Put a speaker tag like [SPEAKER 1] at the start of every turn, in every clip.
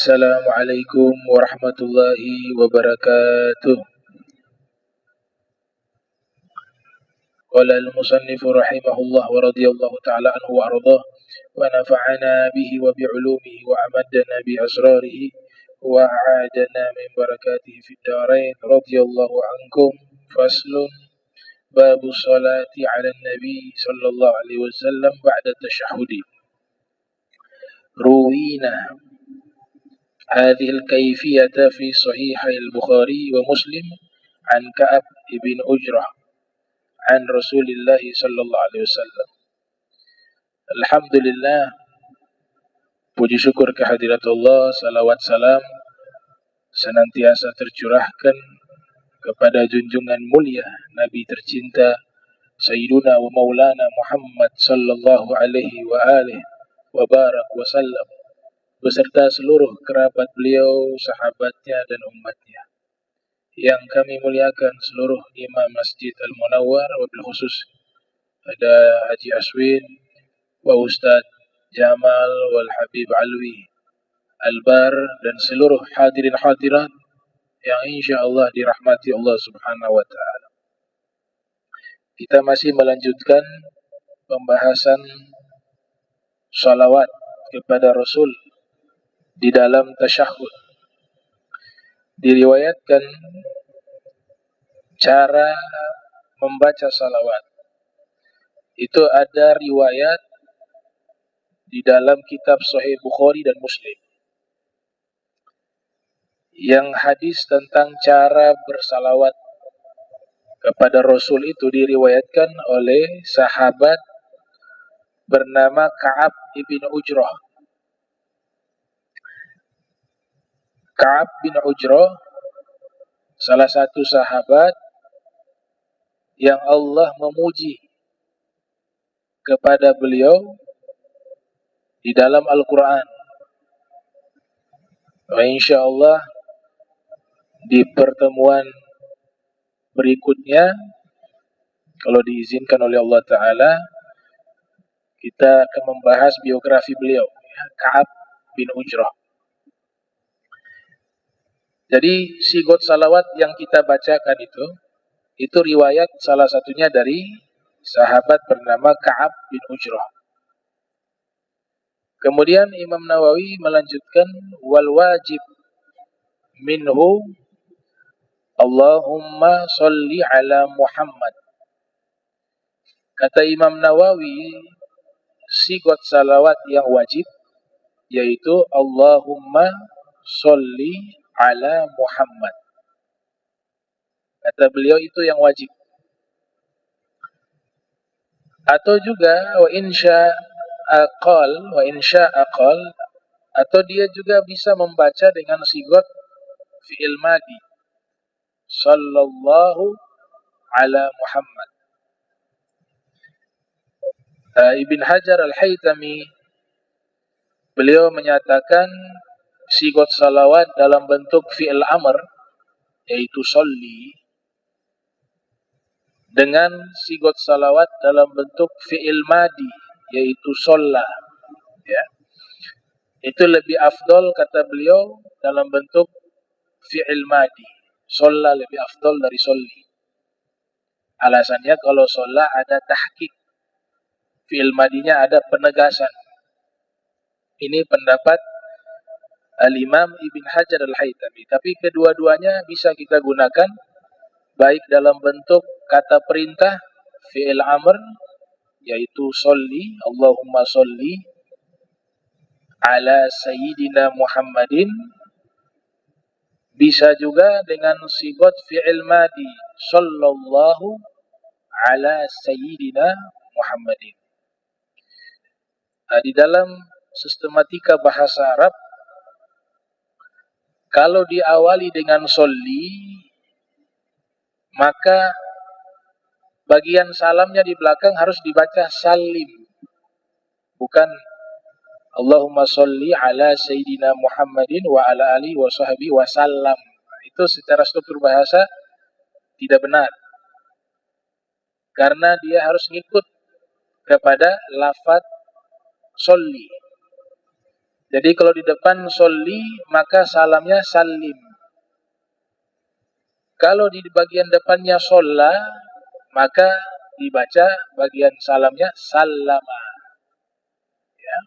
[SPEAKER 1] Assalamualaikum warahmatullahi wabarakatuh. Qala al-musannif rahimahullah wa radiyallahu ta'ala anhu wa ardhah wa nafa'ana bihi wa bi'ulumihi wa amaddana bi asrarihi wa a'adana min barakatihi fid darain radiyallahu ankum. Faslun babu salati 'ala an-nabi sallallahu alaihi wasallam ba'da tashahhudi. Ruwina هذه الكيفية في صحيح البخاري ومسلم عن كعب بن أجرة عن رسول الله صلى الله عليه وسلم. Alhamdulillah, puji syukur kehadirat Allah, salawat salam senantiasa tercurahkan kepada junjungan mulia Nabi tercinta Sayyiduna wa Maulana Muhammad sallallahu alaihi wa alihi wa barak wa sallam, beserta seluruh kerabat beliau, sahabatnya dan umatnya. Yang kami muliakan seluruh imam Masjid Al-Munawwar, wabil khusus ada Haji Aswin wa Ustadz Jamal wal Habib Alwi Albar dan seluruh hadirin hadirat yang insyaAllah dirahmati Allah subhanahu wa ta'ala. Kita masih melanjutkan pembahasan salawat kepada Rasul di dalam tasyahud. Diriwayatkan cara membaca salawat. Itu ada riwayat di dalam kitab Sahih Bukhari dan Muslim. Yang hadis tentang cara bersalawat kepada Rasul itu diriwayatkan oleh sahabat bernama Ka'ab bin Ujrah. Ka'ab bin Ujrah salah satu sahabat yang Allah memuji kepada beliau di dalam Al-Quran. InsyaAllah di pertemuan berikutnya, kalau diizinkan oleh Allah Ta'ala, kita akan membahas biografi beliau, Ka'ab bin Ujrah. Jadi sigot salawat yang kita bacakan itu riwayat salah satunya dari sahabat bernama Ka'ab bin Ujrah. Kemudian Imam Nawawi melanjutkan wal wajib minhu Allahumma sholli ala Muhammad. Kata Imam Nawawi, sigot salawat yang wajib yaitu Allahumma sholli ala Muhammad. Kata beliau itu yang wajib. Atau juga wa insya aqal, atau dia juga bisa membaca dengan sigot fi'il madi, sallallahu ala Muhammad. Ibn Hajar Al-Haytami beliau menyatakan sigot salawat dalam bentuk fi'il amr yaitu sholli dengan sigot salawat dalam bentuk fi'il madi yaitu sholla, ya, itu lebih afdol kata beliau dalam bentuk fi'il madi. Sholla lebih afdol dari sholli. Alasannya kalau sholla ada tahqiq, fi'il madinya ada penegasan. Ini pendapat Al-Imam Ibn Hajar Al-Haytami. Tapi kedua-duanya bisa kita gunakan baik dalam bentuk kata perintah fi'il amr yaitu sholli, Allahumma sholli ala sayyidina Muhammadin, bisa juga dengan sigot fi'il madi sallallahu ala sayyidina Muhammadin. Di dalam sistematika bahasa Arab, kalau diawali dengan sholli, maka bagian salamnya di belakang harus dibaca salim, bukan Allahumma sholli ala sayyidina Muhammadin wa ala alihi wa sahbihi wa sallam. Itu secara struktur bahasa tidak benar, karena dia harus ngikut kepada lafaz sholli. Jadi kalau di depan sholli maka salamnya salim. Kalau di bagian depannya sholla maka dibaca bagian salamnya sallama. Ya.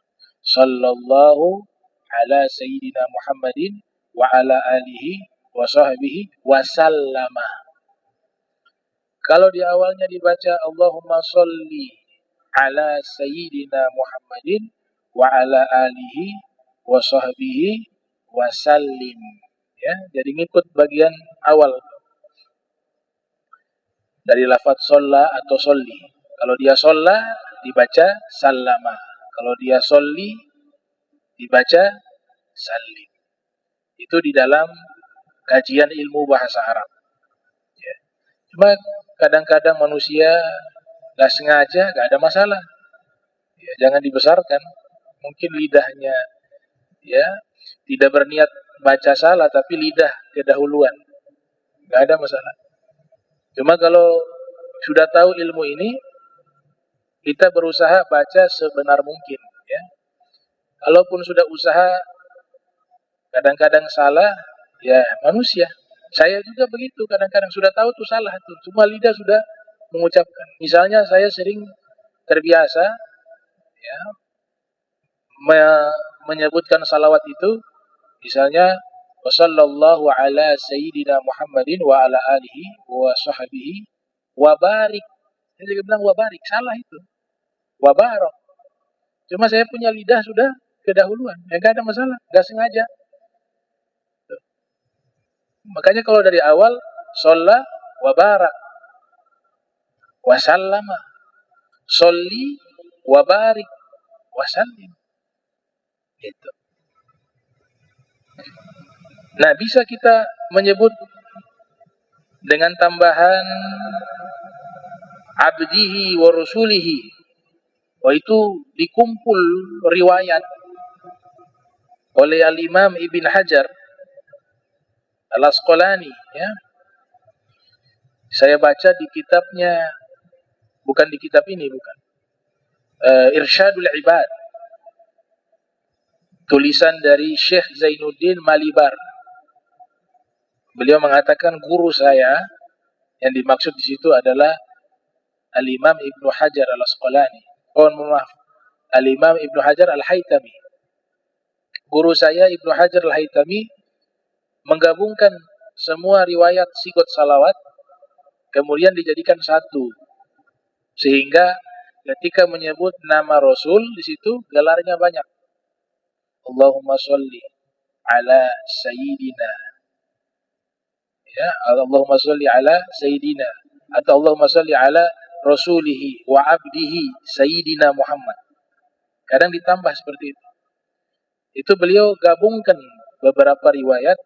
[SPEAKER 1] Sallallahu ala sayyidina Muhammadin wa ala alihi wa sahbihi wa sallama. Kalau di awalnya dibaca Allahumma sholli ala sayyidina Muhammadin wa ala alihi wa sahbihi wa sallim. Ya, jadi ngikut bagian awal dari lafaz sholla atau sholli. Kalau dia sholla dibaca sallama. Kalau dia sholli dibaca sallim. Itu di dalam kajian ilmu bahasa Arab. Ya. Cuma kadang-kadang manusia gak sengaja, gak ada masalah. Ya, jangan dibesarkan. Mungkin lidahnya ya tidak berniat baca salah, tapi lidah kedahuluan. Gak ada masalah. Cuma kalau sudah tahu ilmu ini, kita berusaha baca sebenar mungkin. Ya. Kalaupun sudah usaha, kadang-kadang salah, ya manusia. Saya juga begitu, kadang-kadang sudah tahu itu salah tuh, cuma lidah sudah mengucapkan. Misalnya saya sering terbiasa ya menyebutkan salawat itu, misalnya wassallallahu ala sayyidina Muhammadin wa ala alihi wa sahbihi wa barik. Saya juga bilang wa barik, salah itu. Wa barak. Cuma saya punya lidah sudah kedahuluan, ya gak ada masalah, gak sengaja. Makanya kalau dari awal sholla wa barak wa sallama, sholli wa barik wa sallim. Gitu. Nah, bisa kita menyebut dengan tambahan abdihi wa rasulihi. Oh, itu dikumpul riwayat oleh Al-Imam Ibn Hajar Al-Asqalani ya. Saya baca di kitabnya, bukan di kitab ini, bukan. Irsyadul Ibad. Tulisan dari Syekh Zainuddin Malibar. Beliau mengatakan guru saya, yang dimaksud di situ adalah Al-Imam Ibnu Hajar Al-Asqalani. Oh, maaf. Al-Imam Ibnu Hajar Al-Haytami. Guru saya Ibnu Hajar Al-Haytami menggabungkan semua riwayat sigot salawat, kemudian dijadikan satu. Sehingga ketika menyebut nama Rasul di situ gelarnya banyak. Allahumma sholli ala sayyidina. Ya, Allahumma sholli ala sayyidina, atau Allahumma sholli ala rasulihi wa abdihi sayyidina Muhammad. Kadang ditambah seperti itu. Itu beliau gabungkan beberapa riwayat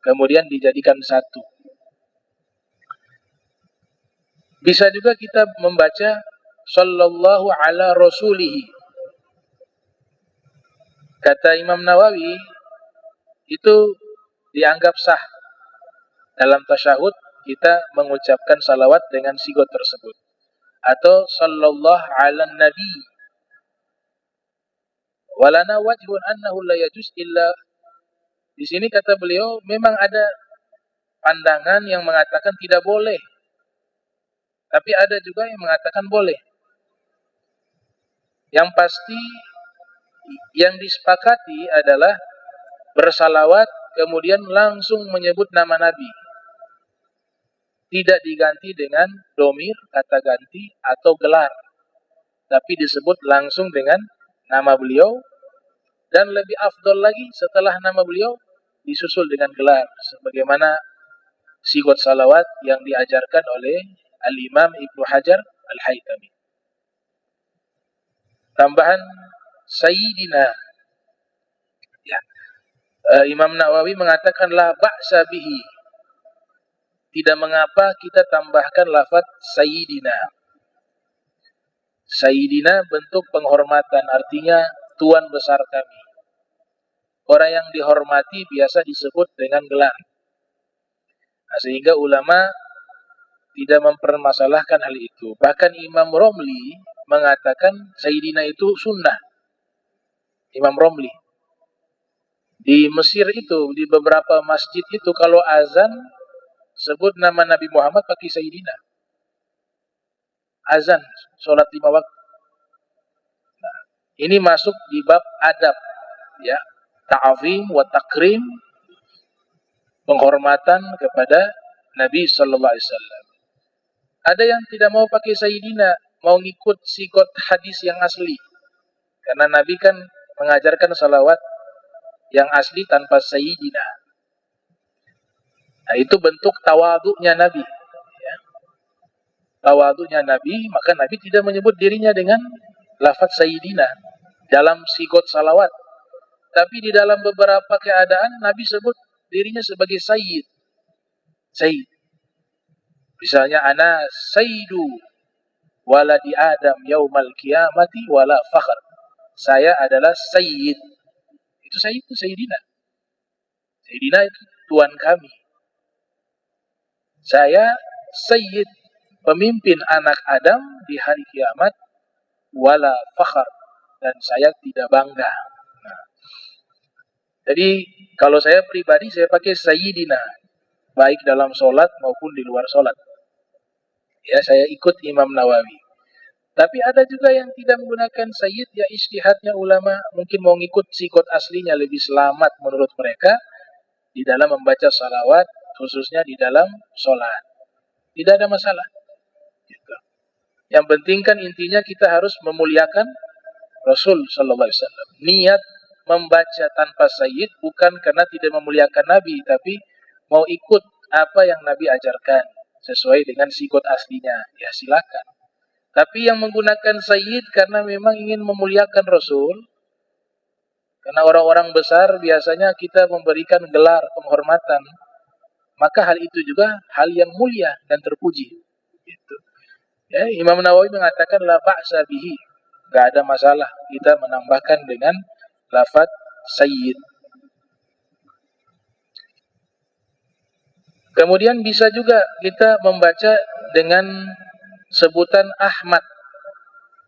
[SPEAKER 1] kemudian dijadikan satu. Bisa juga kita membaca sallallahu ala rasulihi. Kata Imam Nawawi, itu dianggap sah. Dalam tasyahud kita mengucapkan salawat dengan sigot tersebut. Atau sallallahu ala nabi. Walana wajhun annahu la yajuz illa. Di sini kata beliau memang ada pandangan yang mengatakan tidak boleh. Tapi ada juga yang mengatakan boleh. Yang pasti yang disepakati adalah bersalawat kemudian langsung menyebut nama Nabi. Tidak diganti dengan domir, kata ganti, atau gelar. Tapi disebut langsung dengan nama beliau. Dan lebih afdol lagi setelah nama beliau disusul dengan gelar. Sebagaimana sigot salawat yang diajarkan oleh Al-Imam Ibnu Hajar Al-Haytami. Tambahan Sayyidina. Ya. Imam Nawawi mengatakan la ba'sa bihi. Tidak mengapa kita tambahkan lafaz Sayyidina. Sayyidina bentuk penghormatan, artinya Tuan besar kami. Orang yang dihormati biasa disebut dengan gelar. Nah, sehingga ulama tidak mempermasalahkan hal itu. Bahkan Imam Romli mengatakan Sayyidina itu sunnah. Imam Romli Di Mesir itu, di beberapa masjid itu kalau azan sebut nama Nabi Muhammad pakai Sayyidina. Azan, sholat 5 waktu. Nah, ini masuk di bab adab, ya, ta'zim wa takrim, penghormatan kepada Nabi Sallallahu Alaihi Wasallam. Ada yang tidak mau pakai Sayyidina, mau ngikut sikot hadis yang asli, karena Nabi kan mengajarkan salawat yang asli tanpa Sayyidina. Nah, itu bentuk tawaduknya Nabi, ya. Tawaduknya Nabi, maka Nabi tidak menyebut dirinya dengan lafaz Sayyidina dalam sigot salawat. Tapi di dalam beberapa keadaan Nabi sebut dirinya sebagai Sayyid. Sayyid. Misalnya, ana sayyidu waladi Adam yaumal qiyamati wala fakhr. Saya adalah Sayyid. Itu Sayyid, itu Sayyidina. Sayyidina itu Tuhan kami. Saya Sayyid, pemimpin anak Adam di hari kiamat, wala fakhr, dan saya tidak bangga. Nah, jadi kalau saya pribadi saya pakai Sayyidina, baik dalam sholat maupun di luar sholat. Ya, saya ikut Imam Nawawi. Tapi ada juga yang tidak menggunakan Sayyid, ya ijtihadnya ulama, mungkin mau ngikut sikot aslinya lebih selamat menurut mereka di dalam membaca salawat, khususnya di dalam sholat. Tidak ada masalah. Gitu. Yang penting kan intinya kita harus memuliakan Rasul Sallallahu Alaihi Wasallam. Niat membaca tanpa Sayyid bukan karena tidak memuliakan Nabi, tapi mau ikut apa yang Nabi ajarkan sesuai dengan sikot aslinya. Ya silakan. Tapi yang menggunakan Sayyid karena memang ingin memuliakan Rasul, karena orang-orang besar biasanya kita memberikan gelar penghormatan, maka hal itu juga hal yang mulia dan terpuji. Gitu. Ya, Imam Nawawi mengatakan la ba'sa bihi, enggak ada masalah kita menambahkan dengan lafaz Sayyid. Kemudian bisa juga kita membaca dengan sebutan Ahmad.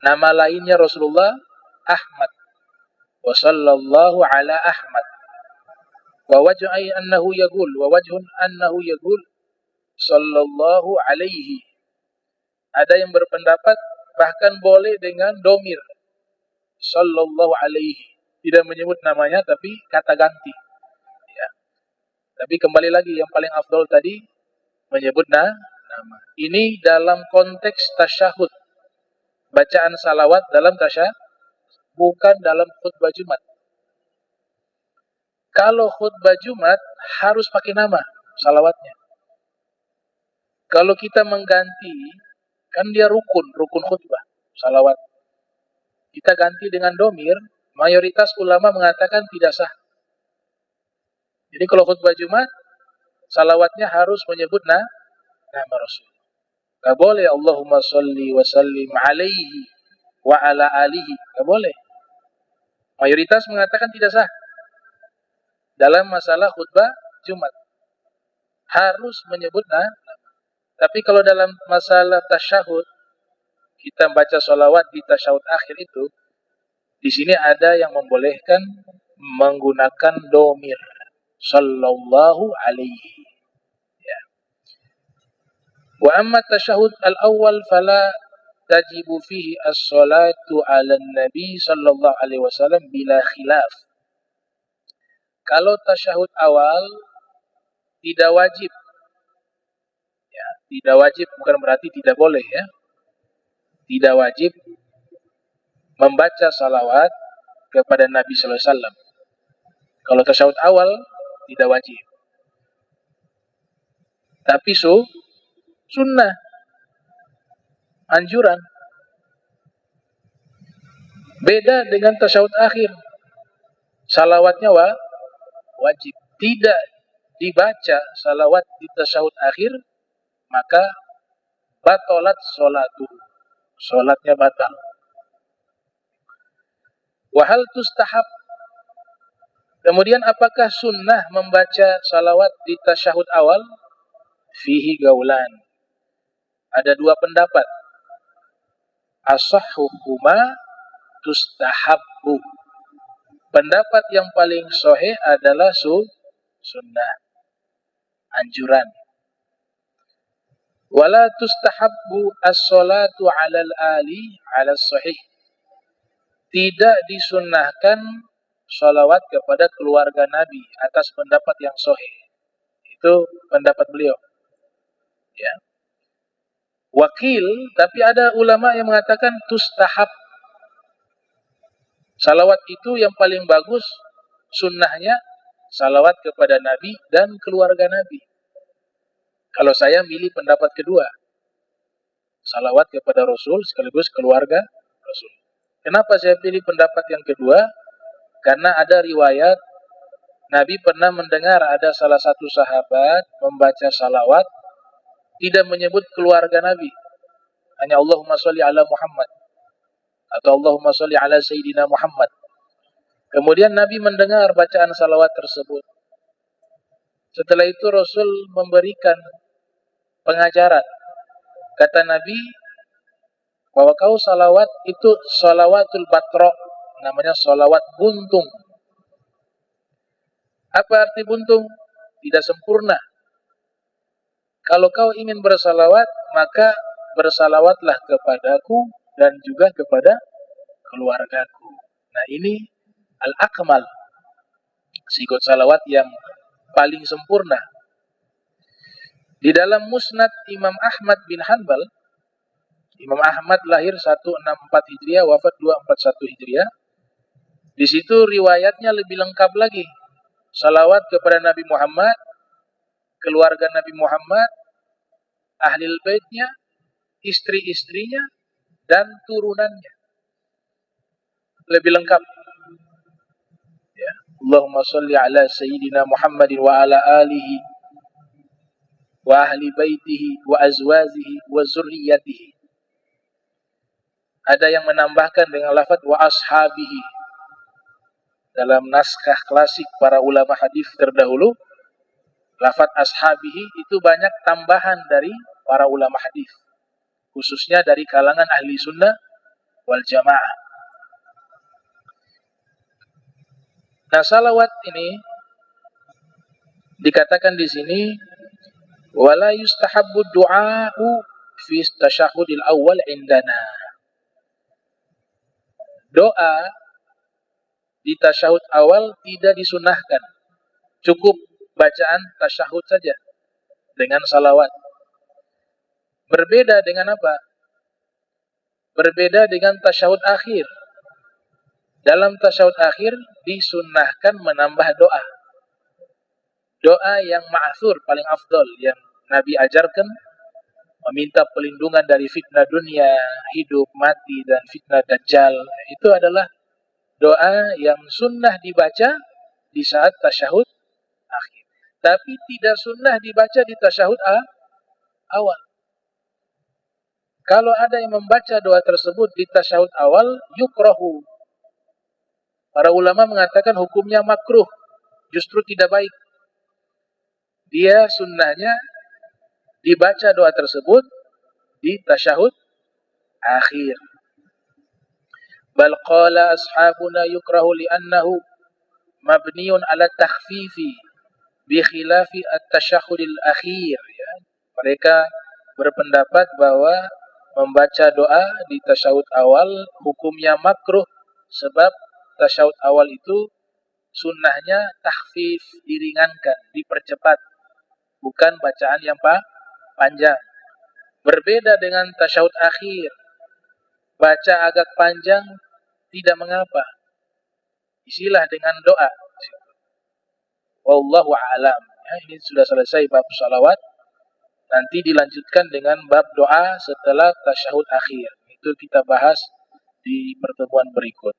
[SPEAKER 1] Nama lainnya Rasulullah Ahmad. Wa sallallahu ala Ahmad. Wa wajhun annahu yaqul sallallahu alaihi. Ada yang berpendapat bahkan boleh dengan domir sallallahu alaihi, tidak menyebut namanya tapi kata ganti, ya. Tapi kembali lagi yang paling afdol tadi menyebut nama. Ini dalam konteks tasyahud, bacaan salawat dalam tasyahud, bukan dalam khutbah Jumat. Kalau khutbah Jumat harus pakai nama salawatnya. Kalau kita mengganti, kan dia rukun khutbah, salawat. Kita ganti dengan domir, mayoritas ulama mengatakan tidak sah. Jadi kalau khutbah Jumat, salawatnya harus menyebut nama Rasul. Gak boleh Allahumma sholli wa sallim alaihi wa ala alihi. Gak boleh. Mayoritas mengatakan tidak sah. Dalam masalah khutbah Jumat harus menyebut nama. Tapi kalau dalam masalah tasyahud, kita baca sholawat di tasyahud akhir itu, di sini ada yang membolehkan menggunakan domir sallallahu alaihi. Ya. Wa amma tasyahud al-awwal fala tajibu fihi as-salatu ala nabi sallallahu alaihi wasallam bila khilaf. Kalau tasyahud awal tidak wajib, ya, tidak wajib bukan berarti tidak boleh, ya. Tidak wajib membaca salawat kepada Nabi Sallallahu Alaihi Wasallam. Kalau tasyahud awal tidak wajib, tapi sunnah, anjuran. Beda dengan tasyahud akhir, salawatnya wajib. Tidak dibaca salawat di tasyahud akhir, maka batalat sholatuh, sholatnya batal. Wahal tustahab, kemudian apakah sunnah membaca salawat di tasyahud awal? Fihi gaulan, ada dua pendapat. Asahhuhuma tustahabbu, Pendapat yang paling sahih adalah sunnah, anjuran. Wala tustahabbu as-salatu 'alal ali 'ala sahih. Tidak disunnahkan sholawat kepada keluarga Nabi atas pendapat yang sahih. Itu pendapat beliau. Ya. Wakil, tapi ada ulama yang mengatakan tustahab. Salawat itu yang paling bagus, sunnahnya salawat kepada Nabi dan keluarga Nabi. Kalau saya milih pendapat kedua, salawat kepada Rasul sekaligus keluarga Rasul. Kenapa saya pilih pendapat yang kedua? Karena ada riwayat Nabi pernah mendengar ada salah satu sahabat membaca salawat, tidak menyebut keluarga Nabi, hanya Allahumma sholli ala Muhammad atau Allahumma sholli ala Sayyidina Muhammad. Kemudian Nabi mendengar bacaan salawat tersebut. Setelah itu Rasul memberikan pengajaran. Kata Nabi bahwa kau salawat itu salawatul batro, namanya salawat buntung. Apa arti buntung? Tidak sempurna. Kalau kau ingin bersalawat, maka bersalawatlah kepadaku dan juga kepada keluargaku. Nah, ini al-akmal, sikut salawat yang paling sempurna. Di dalam musnad Imam Ahmad bin Hanbal, Imam Ahmad lahir 164 Hijriah, wafat 241 Hijriah. Di situ riwayatnya lebih lengkap lagi. Salawat kepada Nabi Muhammad, keluarga Nabi Muhammad, ahlil baitnya, istri-istrinya, dan turunannya. Lebih lengkap. Ya. Allahumma sholli ala Sayyidina Muhammadin wa ala alihi wa ahli baitihi wa azwajihi wa zurriyatihi. Ada yang menambahkan dengan lafaz wa ashabihi. Dalam naskah klasik para ulama hadis terdahulu, lafaz ashabihi itu banyak tambahan dari para ulama hadis, khususnya dari kalangan ahli sunnah wal jamaah. Nah, salawat ini dikatakan di sini wala yustahabbu du'a'u fi tasyahhudil awal indana. Doa di tasyahud awal tidak disunahkan. Cukup bacaan tasyahud saja dengan salawat. Berbeda dengan apa? Berbeda dengan tasyahud akhir. Dalam tasyahud akhir disunnahkan menambah doa. Doa yang ma'thur, paling afdol, yang Nabi ajarkan, meminta perlindungan dari fitnah dunia, hidup, mati, dan fitnah dajjal. Itu adalah doa yang sunnah dibaca di saat tasyahud akhir. Tapi tidak sunnah dibaca di tasyahud awal. Kalau ada yang membaca doa tersebut di tasyahud awal, yukrahu. Para ulama mengatakan hukumnya makruh, justru tidak baik. Dia sunnahnya dibaca doa tersebut di tasyahud akhir. Bal qala ashabuna yukrahu li'annahu mabniun ala takhfifi bi khilafi at-tasyahhudil akhir. Ya. Mereka berpendapat bahwa membaca doa di tasyahud awal hukumnya makruh, sebab tasyahud awal itu sunnahnya takhfif, diringankan, dipercepat, bukan bacaan yang panjang. Berbeda dengan tasyahud akhir, baca agak panjang tidak mengapa, isilah dengan doa. Wallahu a'lam. Ya, ini sudah selesai bab salawat. Nanti dilanjutkan dengan bab doa setelah tasyahud akhir. Itu kita bahas di pertemuan berikut.